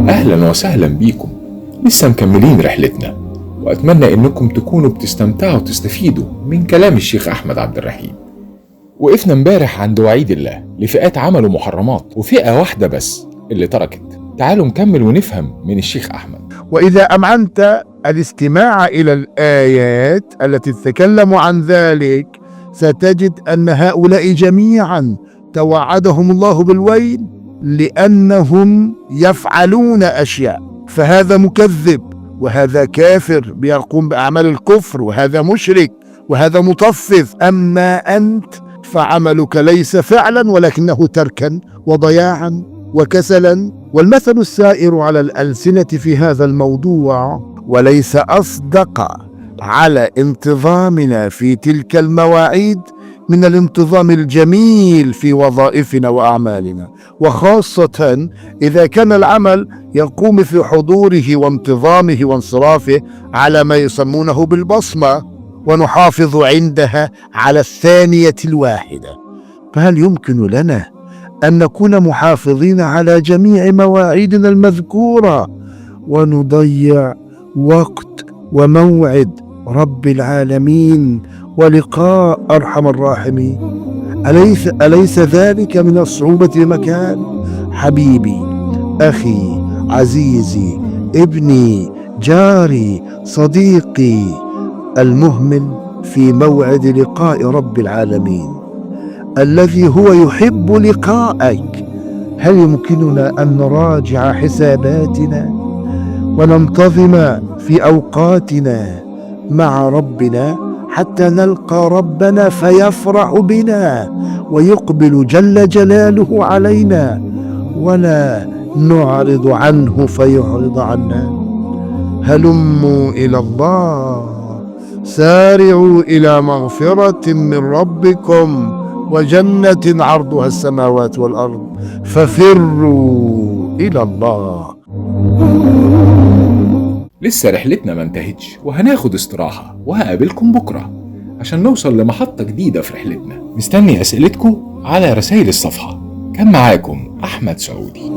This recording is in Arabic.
أهلا وسهلا بيكم. لسه مكملين رحلتنا، وأتمنى إنكم تكونوا بتستمتعوا وتستفيدوا من كلام الشيخ أحمد عبد الرحيم. وقفنا امبارح عند وعيد الله لفئات عملوا محرمات، وفئة واحدة بس اللي تركت. تعالوا نكمل ونفهم من الشيخ أحمد. وإذا أمعنت الاستماع إلى الآيات التي تتكلم عن ذلك، ستجد أن هؤلاء جميعا توعدهم الله بالويل لأنهم يفعلون أشياء. فهذا مكذب، وهذا كافر بيقوم بأعمال الكفر، وهذا مشرك، وهذا مطفف. أما أنت فعملك ليس فعلا ولكنه تركا وضياعا وكسلا. والمثل السائر على الألسنة في هذا الموضوع وليس أصدق على انتظامنا في تلك المواعيد من الانتظام الجميل في وظائفنا وأعمالنا، وخاصة إذا كان العمل يقوم في حضوره وانتظامه وانصرافه على ما يسمونه بالبصمة، ونحافظ عندها على الثانية الواحدة. فهل يمكن لنا أن نكون محافظين على جميع مواعيدنا المذكورة ونضيع وقت وموعد رب العالمين ولقاء أرحم الراحمين؟ أليس ذلك من الصعوبة بمكان؟ حبيبي، أخي، عزيزي، ابني، جاري، صديقي، المهمل في موعد لقاء رب العالمين الذي هو يحب لقاءك، هل يمكننا أن نراجع حساباتنا وننتظم في أوقاتنا مع ربنا حتى نلقى ربنا فيفرح بنا ويقبل جل جلاله علينا، ولا نعرض عنه فيعرض عنا؟ هلموا إلى الله، سارعوا إلى مغفرة من ربكم وجنة عرضها السماوات والأرض، ففروا إلى الله. لسه رحلتنا ما انتهتش، وهناخد استراحة، وهقابلكم بكرة عشان نوصل لمحطة جديدة في رحلتنا. مستني أسئلتكم على رسائل الصفحة. كان معاكم أحمد سعودي.